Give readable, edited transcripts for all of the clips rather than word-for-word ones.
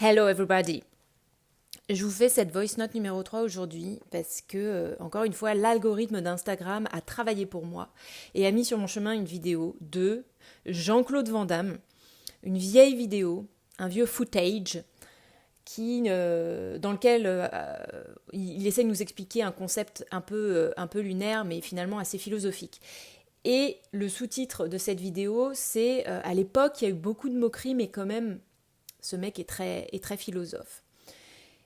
Hello everybody! Je vous fais cette voice note numéro 3 aujourd'hui parce que, encore une fois, l'algorithme d'Instagram a travaillé pour moi et a mis sur mon chemin une vidéo de Jean-Claude Van Damme, une vieille vidéo, un vieux footage dans lequel il essaie de nous expliquer un concept un peu lunaire mais finalement assez philosophique. Et le sous-titre de cette vidéo, c'est à l'époque, il y a eu beaucoup de moqueries, mais quand même, ce mec est très philosophe.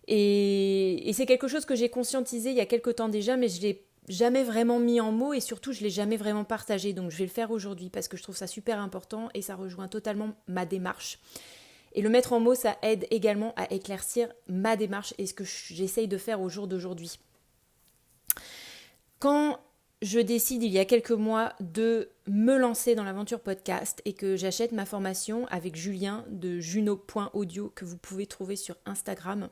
Et c'est quelque chose que j'ai conscientisé il y a quelque temps déjà, mais je ne l'ai jamais vraiment mis en mots et surtout je ne l'ai jamais vraiment partagé. Donc je vais le faire aujourd'hui parce que je trouve ça super important et ça rejoint totalement ma démarche. Et le mettre en mots, ça aide également à éclaircir ma démarche et ce que j'essaye de faire au jour d'aujourd'hui. Quand je décide il y a quelques mois de me lancer dans l'aventure podcast et que j'achète ma formation avec Julien de juno.audio que vous pouvez trouver sur Instagram,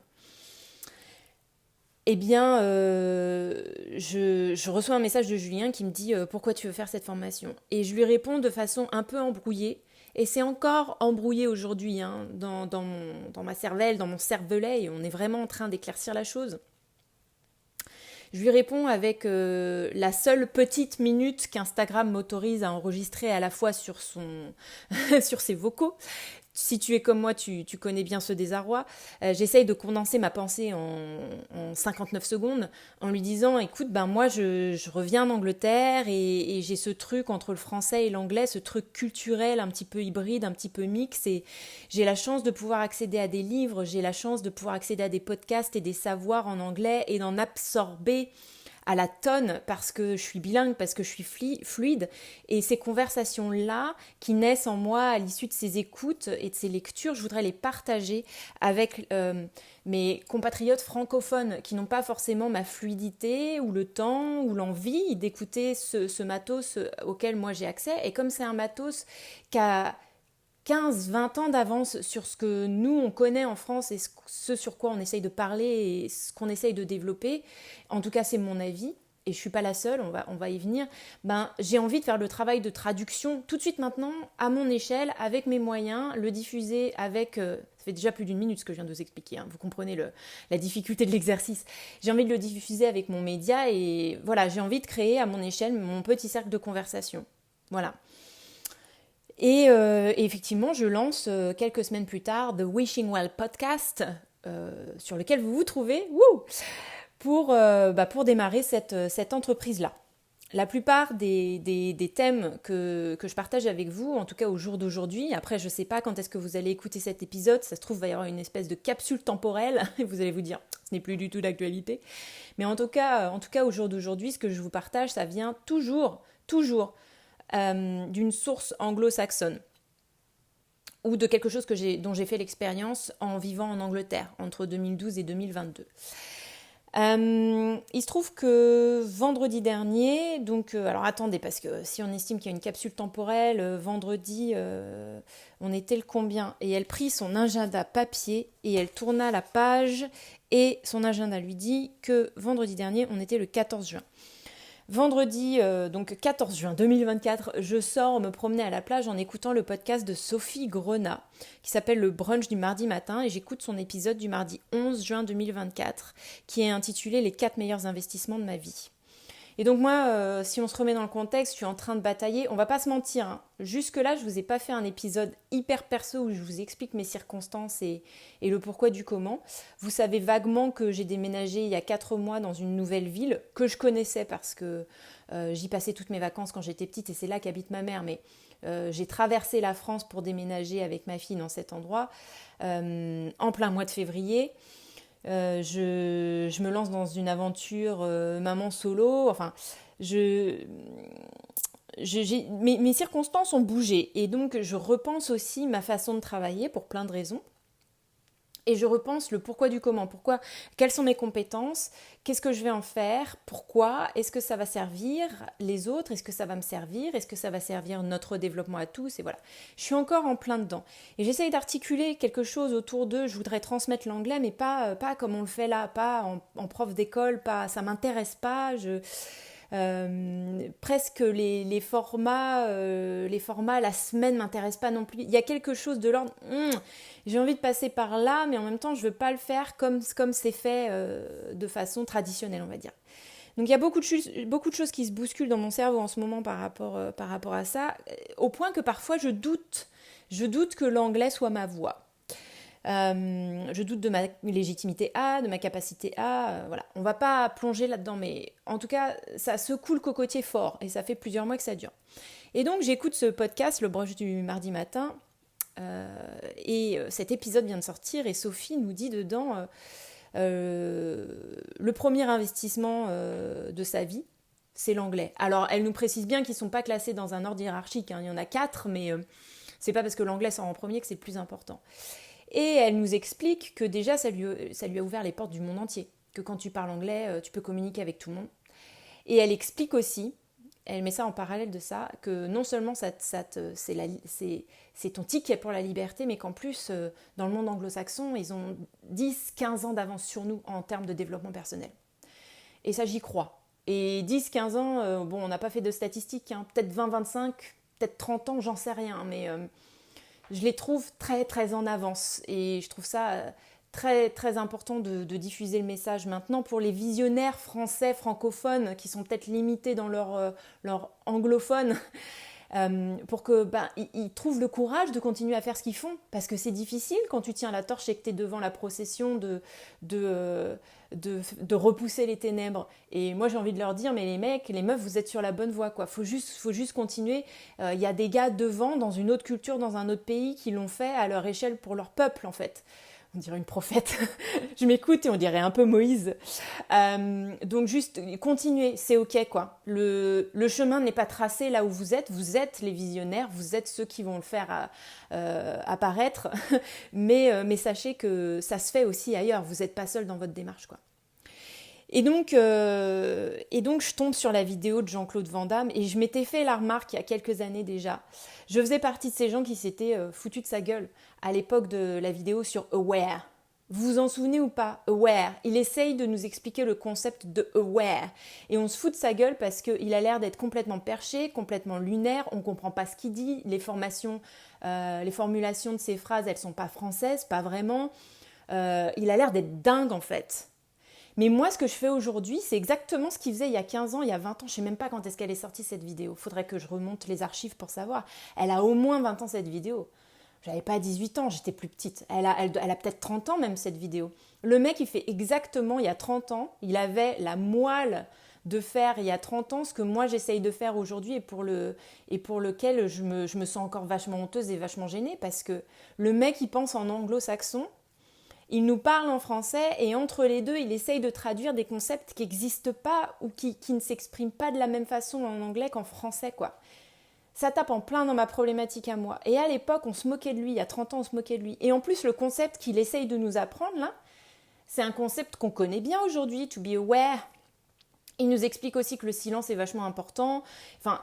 eh bien, je reçois un message de Julien qui me dit pourquoi tu veux faire cette formation. Et je lui réponds de façon un peu embrouillée. Et c'est encore embrouillé aujourd'hui dans ma cervelle, dans mon cervelet, et on est vraiment en train d'éclaircir la chose. Je lui réponds avec la seule petite minute qu'Instagram m'autorise à enregistrer à la fois sur ses vocaux. Si tu es comme moi, tu connais bien ce désarroi. J'essaye de condenser ma pensée en 59 secondes en lui disant, écoute, moi je reviens d'Angleterre et j'ai ce truc entre le français et l'anglais, ce truc culturel un petit peu hybride, un petit peu mix, et j'ai la chance de pouvoir accéder à des livres, j'ai la chance de pouvoir accéder à des podcasts et des savoirs en anglais et d'en absorber à la tonne parce que je suis bilingue, parce que je suis fluide. Et ces conversations-là qui naissent en moi à l'issue de ces écoutes et de ces lectures, je voudrais les partager avec mes compatriotes francophones qui n'ont pas forcément ma fluidité ou le temps ou l'envie d'écouter ce matos auquel moi j'ai accès. Et comme c'est un matos qui a 15-20 ans d'avance sur ce que nous, on connaît en France et ce sur quoi on essaye de parler et ce qu'on essaye de développer, en tout cas c'est mon avis, et je ne suis pas la seule, on va y venir, j'ai envie de faire le travail de traduction tout de suite maintenant, à mon échelle, avec mes moyens, le diffuser avec... ça fait déjà plus d'une minute ce que je viens de vous expliquer, vous comprenez la difficulté de l'exercice. J'ai envie de le diffuser avec mon média et voilà, j'ai envie de créer à mon échelle mon petit cercle de conversation. Voilà. Et effectivement, je lance quelques semaines plus tard The Wishing Well podcast, sur lequel vous vous trouvez, pour démarrer cette entreprise-là. La plupart des thèmes que je partage avec vous, en tout cas au jour d'aujourd'hui, après je ne sais pas quand est-ce que vous allez écouter cet épisode, ça se trouve il va y avoir une espèce de capsule temporelle, et vous allez vous dire ce n'est plus du tout d'actualité. Mais en tout cas au jour d'aujourd'hui, ce que je vous partage, ça vient toujours d'une source anglo-saxonne ou de quelque chose dont j'ai fait l'expérience en vivant en Angleterre entre 2012 et 2022. Il se trouve que vendredi dernier, alors attendez, parce que si on estime qu'il y a une capsule temporelle, vendredi, on était le combien? Et elle prit son agenda papier et elle tourna la page et son agenda lui dit que vendredi dernier, on était le 14 juin. Vendredi, donc 14 juin 2024, je sors me promener à la plage en écoutant le podcast de Sophie Grenat, qui s'appelle Le brunch du mardi matin, et j'écoute son épisode du mardi 11 juin 2024, qui est intitulé Les 4 meilleurs investissements de ma vie. Et donc moi, si on se remet dans le contexte, je suis en train de batailler, on va pas se mentir, hein. Jusque-là, je vous ai pas fait un épisode hyper perso où je vous explique mes circonstances et le pourquoi du comment. Vous savez vaguement que j'ai déménagé il y a 4 mois dans une nouvelle ville, que je connaissais parce que j'y passais toutes mes vacances quand j'étais petite et c'est là qu'habite ma mère, mais j'ai traversé la France pour déménager avec ma fille dans cet endroit en plein mois de février. Je me lance dans une aventure maman solo, enfin, mes circonstances ont bougé et donc je repense aussi ma façon de travailler pour plein de raisons. Et je repense le pourquoi du comment, quelles sont mes compétences, qu'est-ce que je vais en faire, pourquoi, est-ce que ça va servir les autres, est-ce que ça va me servir, est-ce que ça va servir notre développement à tous, et voilà. Je suis encore en plein dedans. Et j'essaye d'articuler quelque chose autour d'eux, je voudrais transmettre l'anglais, mais pas comme on le fait là, pas en prof d'école, ça m'intéresse pas, Presque les formats la semaine m'intéressent pas non plus. Il y a quelque chose de l'ordre, j'ai envie de passer par là, mais en même temps je veux pas le faire comme c'est fait de façon traditionnelle, on va dire. Donc il y a beaucoup de choses qui se bousculent dans mon cerveau en ce moment par rapport à ça, au point que parfois je doute que l'anglais soit ma voie. Je doute de ma légitimité de ma capacité voilà. On va pas plonger là-dedans, mais en tout cas, ça secoue le cocotier fort, et ça fait plusieurs mois que ça dure. Et donc, j'écoute ce podcast, le brush du mardi matin, et cet épisode vient de sortir, et Sophie nous dit dedans le premier investissement de sa vie, c'est l'anglais. Alors, elle nous précise bien qu'ils ne sont pas classés dans un ordre hiérarchique, hein. Il y en a 4, mais c'est pas parce que l'anglais sort en premier que c'est le plus important. Et elle nous explique que déjà, ça lui a ouvert les portes du monde entier. Que quand tu parles anglais, tu peux communiquer avec tout le monde. Et elle explique aussi, elle met ça en parallèle de ça, que non seulement c'est ton ticket pour la liberté, mais qu'en plus, dans le monde anglo-saxon, ils ont 10-15 ans d'avance sur nous en termes de développement personnel. Et ça, j'y crois. Et 10-15 ans, on n'a pas fait de statistiques, hein, peut-être 20-25, peut-être 30 ans, j'en sais rien, mais... je les trouve très très en avance, et je trouve ça très très important de diffuser le message maintenant pour les visionnaires français francophones qui sont peut-être limités dans leur anglophone, pour que ils trouvent le courage de continuer à faire ce qu'ils font, parce que c'est difficile quand tu tiens la torche et que tu es devant la procession de repousser les ténèbres. Et moi j'ai envie de leur dire, mais les mecs, les meufs, vous êtes sur la bonne voie, quoi. Faut juste continuer. Y a des gars devant, dans une autre culture, dans un autre pays, qui l'ont fait à leur échelle pour leur peuple, en fait. On dirait une prophète. Je m'écoute et on dirait un peu Moïse. Donc juste continuez, c'est ok, quoi. Le chemin n'est pas tracé là où vous êtes les visionnaires, vous êtes ceux qui vont le faire apparaître, mais sachez que ça se fait aussi ailleurs, vous n'êtes pas seul dans votre démarche, quoi. Et donc je tombe sur la vidéo de Jean-Claude Van Damme, et je m'étais fait la remarque il y a quelques années déjà. Je faisais partie de ces gens qui s'étaient foutus de sa gueule à l'époque de la vidéo sur Aware. Vous vous en souvenez ou pas? Aware. Il essaye de nous expliquer le concept de Aware. Et on se fout de sa gueule parce qu'il a l'air d'être complètement perché, complètement lunaire, on ne comprend pas ce qu'il dit, les formulations de ses phrases, elles ne sont pas françaises, pas vraiment. Il a l'air d'être dingue en fait. Mais moi, ce que je fais aujourd'hui, c'est exactement ce qu'il faisait il y a 15 ans, il y a 20 ans. Je ne sais même pas quand est-ce qu'elle est sortie, cette vidéo. Il faudrait que je remonte les archives pour savoir. Elle a au moins 20 ans, cette vidéo. J'avais pas 18 ans, j'étais plus petite. Elle a peut-être 30 ans même, cette vidéo. Le mec, il fait exactement, il y a 30 ans, il avait la moelle de faire il y a 30 ans ce que moi j'essaye de faire aujourd'hui, et pour lequel je me sens encore vachement honteuse et vachement gênée, parce que le mec, il pense en anglo-saxon. Il nous parle en français, et entre les deux, il essaye de traduire des concepts qui n'existent pas ou qui ne s'expriment pas de la même façon en anglais qu'en français, quoi. Ça tape en plein dans ma problématique à moi. Et à l'époque, on se moquait de lui, il y a 30 ans, on se moquait de lui. Et en plus, le concept qu'il essaye de nous apprendre, là, c'est un concept qu'on connaît bien aujourd'hui, to be aware. Il nous explique aussi que le silence est vachement important. Enfin,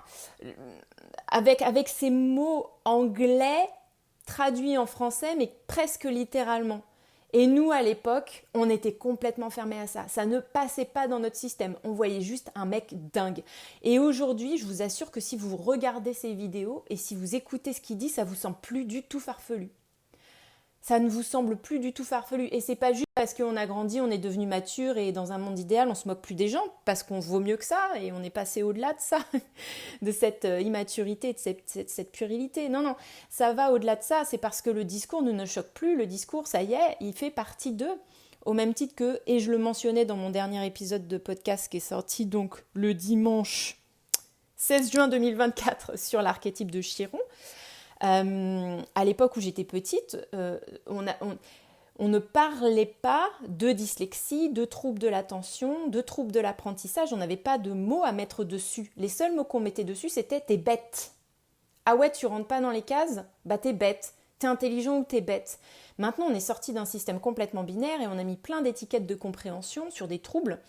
avec ces mots anglais traduits en français, mais presque littéralement. Et nous, à l'époque, on était complètement fermés à ça. Ça ne passait pas dans notre système. On voyait juste un mec dingue. Et aujourd'hui, je vous assure que si vous regardez ces vidéos et si vous écoutez ce qu'il dit, ça vous semble plus du tout farfelu. Ça ne vous semble plus du tout farfelu. Et c'est pas juste parce qu'on a grandi, on est devenu mature, et dans un monde idéal, on se moque plus des gens, parce qu'on vaut mieux que ça, et on est passé au-delà de ça, de cette immaturité, de cette puérilité. Non, ça va au-delà de ça. C'est parce que le discours ne nous choque plus. Le discours, ça y est, il fait partie d'eux. Au même titre que, et je le mentionnais dans mon dernier épisode de podcast qui est sorti donc le dimanche 16 juin 2024 sur l'archétype de Chiron. À l'époque où j'étais petite, on ne parlait pas de dyslexie, de troubles de l'attention, de troubles de l'apprentissage. On n'avait pas de mots à mettre dessus. Les seuls mots qu'on mettait dessus, c'était « t'es bête ». Ah ouais, tu rentres pas dans les cases ? Bah t'es bête. T'es intelligent ou t'es bête. Maintenant, on est sorti d'un système complètement binaire, et on a mis plein d'étiquettes de compréhension sur des troubles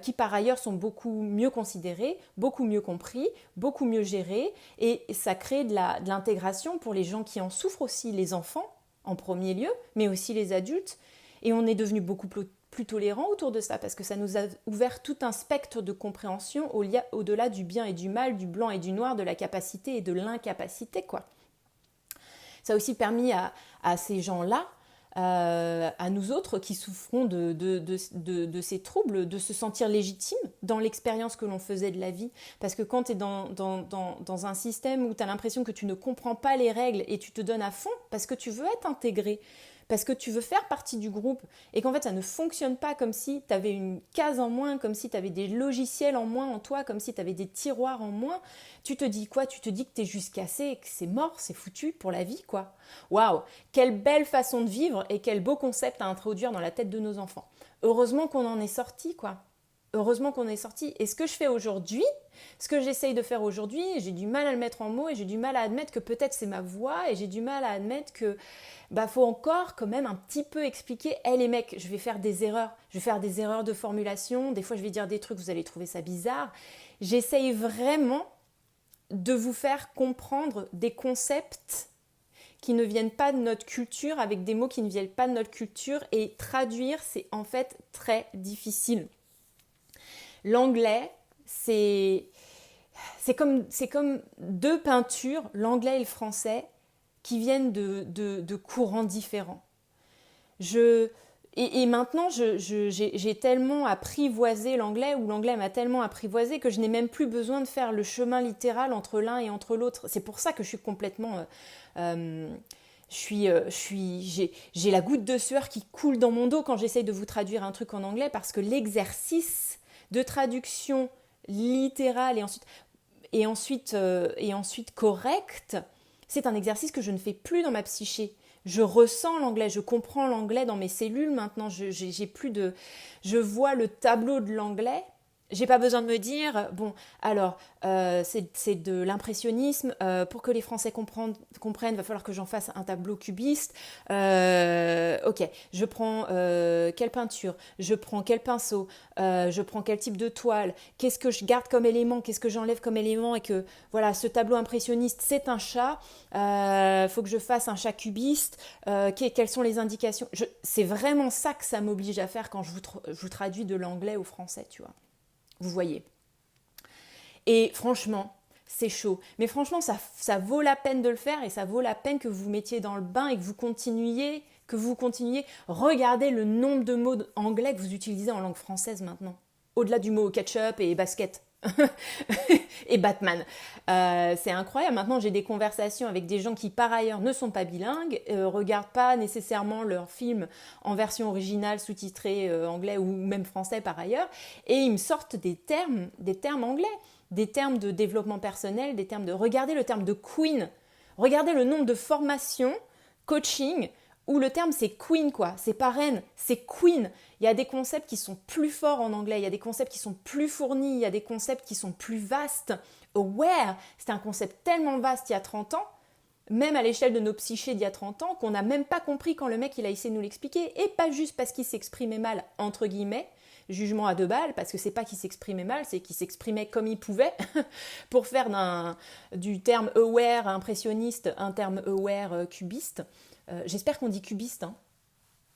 qui par ailleurs sont beaucoup mieux considérés, beaucoup mieux compris, beaucoup mieux gérés, et ça crée de l'intégration pour les gens qui en souffrent aussi, les enfants en premier lieu, mais aussi les adultes, et on est devenu beaucoup plus tolérants autour de ça, parce que ça nous a ouvert tout un spectre de compréhension au-delà du bien et du mal, du blanc et du noir, de la capacité et de l'incapacité, quoi. Ça a aussi permis à ces gens-là, à nous autres qui souffrons de ces troubles, de se sentir légitimes dans l'expérience que l'on faisait de la vie. Parce que quand tu es dans un système où tu as l'impression que tu ne comprends pas les règles et tu te donnes à fond parce que tu veux être intégré, parce que tu veux faire partie du groupe et qu'en fait ça ne fonctionne pas, comme si tu avais une case en moins, comme si tu avais des logiciels en moins en toi, comme si tu avais des tiroirs en moins, tu te dis quoi? Tu te dis que tu es juste cassé et que c'est mort, c'est foutu pour la vie, quoi. Waouh, quelle belle façon de vivre et quel beau concept à introduire dans la tête de nos enfants. Heureusement qu'on en est sorti, quoi. Heureusement qu'on est sorti. Et ce que je fais aujourd'hui, ce que j'essaye de faire aujourd'hui, j'ai du mal à le mettre en mots et j'ai du mal à admettre que peut-être c'est ma voix et j'ai du mal à admettre que faut encore quand même un petit peu expliquer. Les mecs, je vais faire des erreurs de formulation, des fois je vais dire des trucs, vous allez trouver ça bizarre. J'essaye vraiment de vous faire comprendre des concepts qui ne viennent pas de notre culture, avec des mots qui ne viennent pas de notre culture, et traduire, c'est en fait très difficile. L'anglais, c'est comme deux peintures, l'anglais et le français, qui viennent de courants différents. Et maintenant, j'ai tellement apprivoisé l'anglais, ou l'anglais m'a tellement apprivoisé, que je n'ai même plus besoin de faire le chemin littéral entre l'un et entre l'autre. C'est pour ça que je suis complètement... j'ai la goutte de sueur qui coule dans mon dos quand j'essaye de vous traduire un truc en anglais, parce que l'exercice de traduction littérale et ensuite correcte, c'est un exercice que je ne fais plus dans ma psyché. Je ressens l'anglais, je comprends l'anglais dans mes cellules maintenant. Je vois le tableau de l'anglais. J'ai pas besoin de me dire, c'est de l'impressionnisme, pour que les Français comprennent, va falloir que j'en fasse un tableau cubiste. Ok, je prends quelle peinture, je prends quel pinceau, je prends quel type de toile, qu'est-ce que je garde comme élément, qu'est-ce que j'enlève comme élément, et que voilà, ce tableau impressionniste, c'est un chat, faut que je fasse un chat cubiste, quelles sont les indications. C'est vraiment ça que ça m'oblige à faire quand je vous traduis de l'anglais au français, tu vois. Vous voyez. Et franchement, c'est chaud. Mais franchement, ça vaut la peine de le faire, et ça vaut la peine que vous vous mettiez dans le bain et que vous continuiez. Regardez le nombre de mots anglais que vous utilisez en langue française maintenant. Au-delà du mot ketchup et basket. et Batman. C'est incroyable. Maintenant, j'ai des conversations avec des gens qui, par ailleurs, ne sont pas bilingues, regardent pas nécessairement leurs films en version originale, sous-titrée anglais ou même français par ailleurs, et ils me sortent des termes anglais, des termes de développement personnel, des termes de... Regardez le terme de queen. Regardez le nombre de formations, coaching, où le terme c'est queen, quoi, c'est pas reine, c'est queen. Il y a des concepts qui sont plus forts en anglais, il y a des concepts qui sont plus fournis, il y a des concepts qui sont plus vastes. Aware, c'était un concept tellement vaste il y a 30 ans, même à l'échelle de nos psychés d'il y a 30 ans, qu'on n'a même pas compris quand le mec il a essayé de nous l'expliquer, et pas juste parce qu'il s'exprimait mal, entre guillemets, jugement à deux balles, parce que c'est pas qu'il s'exprimait mal, c'est qu'il s'exprimait comme il pouvait, pour faire du terme aware impressionniste un terme aware cubiste. J'espère qu'on dit cubiste, hein,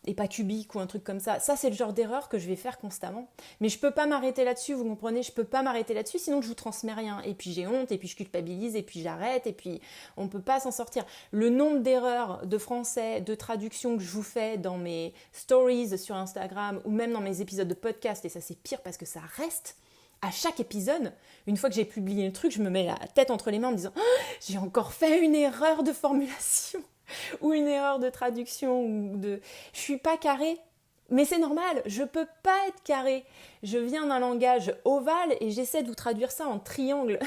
et pas cubique ou un truc comme ça. Ça, c'est le genre d'erreur que je vais faire constamment. Mais je peux pas m'arrêter là-dessus, vous comprenez? Je peux pas m'arrêter là-dessus, sinon je vous transmets rien. Et puis j'ai honte, et puis je culpabilise, et puis j'arrête, et puis on peut pas s'en sortir. Le nombre d'erreurs de français, de traduction que je vous fais dans mes stories sur Instagram, ou même dans mes épisodes de podcast, et ça c'est pire parce que ça reste... À chaque épisode, une fois que j'ai publié le truc, je me mets la tête entre les mains en me disant oh, « J'ai encore fait une erreur de formulation !» ou une erreur de traduction, je suis pas carrée, mais c'est normal, je peux pas être carrée. Je viens d'un langage ovale et j'essaie de vous traduire ça en triangle.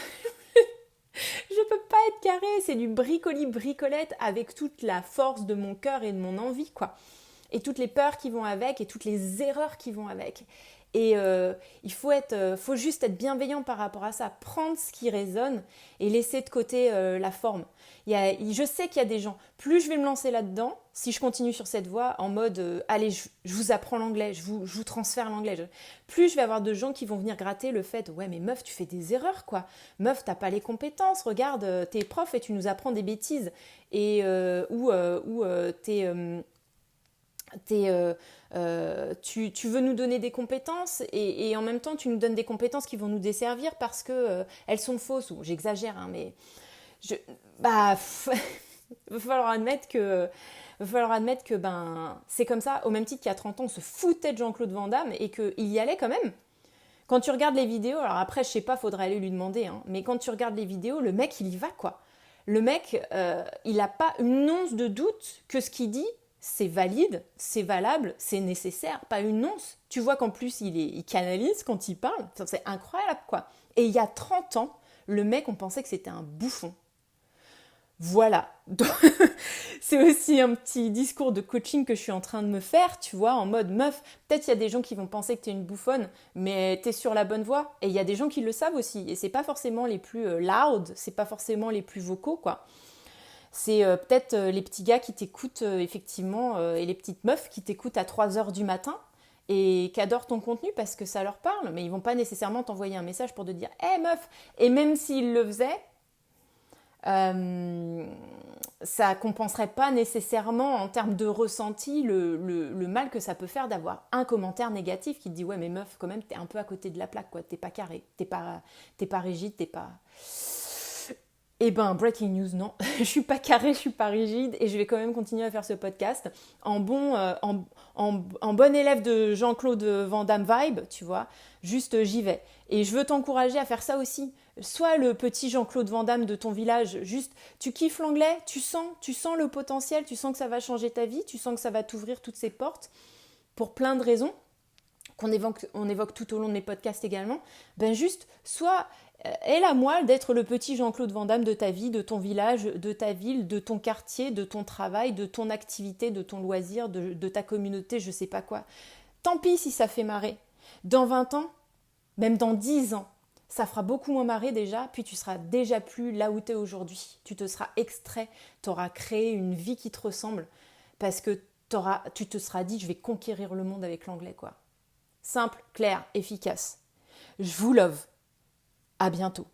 Je peux pas être carrée, c'est du bricoli-bricolette avec toute la force de mon cœur et de mon envie, quoi. Et toutes les peurs qui vont avec et toutes les erreurs qui vont avec. Et il faut juste être bienveillant par rapport à ça, prendre ce qui résonne et laisser de côté la forme. Je sais qu'il y a des gens, plus je vais me lancer là-dedans, si je continue sur cette voie en mode allez, je vous apprends l'anglais, je vous transfère l'anglais, plus je vais avoir de gens qui vont venir gratter le fait ouais mais meuf tu fais des erreurs quoi, meuf t'as pas les compétences, regarde t'es prof et tu nous apprends des bêtises, et ou t'es Tu veux nous donner des compétences et en même temps tu nous donnes des compétences qui vont nous desservir parce que elles sont fausses, ou j'exagère, hein, mais bah, va falloir admettre que ben, c'est comme ça, au même titre qu'il y a 30 ans, on se foutait de Jean-Claude Van Damme et qu'il y allait quand même. Quand tu regardes les vidéos, alors après, je sais pas, faudrait aller lui demander, hein, mais quand tu regardes les vidéos, le mec, il y va, quoi. Le mec, il n'a pas une once de doute que ce qu'il dit, c'est valide, c'est valable, c'est nécessaire, pas une once. Tu vois qu'en plus, il canalise quand il parle, c'est incroyable, quoi. Et il y a 30 ans, le mec, on pensait que c'était un bouffon. Voilà. Donc, c'est aussi un petit discours de coaching que je suis en train de me faire, tu vois, en mode meuf. Peut-être il y a des gens qui vont penser que t'es une bouffonne, mais t'es sur la bonne voie. Et il y a des gens qui le savent aussi. Et c'est pas forcément les plus loud, c'est pas forcément les plus vocaux, quoi. C'est peut-être les petits gars qui t'écoutent, effectivement, et les petites meufs qui t'écoutent à 3 heures du matin et qui adorent ton contenu parce que ça leur parle, mais ils vont pas nécessairement t'envoyer un message pour te dire « Hé meuf !» Et même s'ils le faisaient, ça compenserait pas nécessairement en termes de ressenti le mal que ça peut faire d'avoir un commentaire négatif qui te dit ouais mais meuf quand même t'es un peu à côté de la plaque quoi, t'es pas carré, t'es pas rigide, t'es pas... Eh ben, breaking news, non. Je suis pas carré, je suis pas rigide et je vais quand même continuer à faire ce podcast en bon élève de Jean-Claude Van Damme vibe, tu vois. Juste, j'y vais. Et je veux t'encourager à faire ça aussi. Sois le petit Jean-Claude Van Damme de ton village. Juste, tu kiffes l'anglais, tu sens le potentiel, tu sens que ça va changer ta vie, tu sens que ça va t'ouvrir toutes ces portes pour plein de raisons on évoque tout au long de mes podcasts également. Ben juste, sois aie la moelle d'être le petit Jean-Claude Van Damme de ta vie, de ton village, de ta ville, de ton quartier, de ton travail, de ton activité, de ton loisir, de ta communauté, je sais pas quoi. Tant pis si ça fait marrer. Dans 20 ans, même dans 10 ans, ça fera beaucoup moins marrer déjà, puis tu seras déjà plus là où tu es aujourd'hui. Tu te seras extrait, tu auras créé une vie qui te ressemble, parce que tu te seras dit, je vais conquérir le monde avec l'anglais, quoi. Simple, clair, efficace. Je vous love. À bientôt.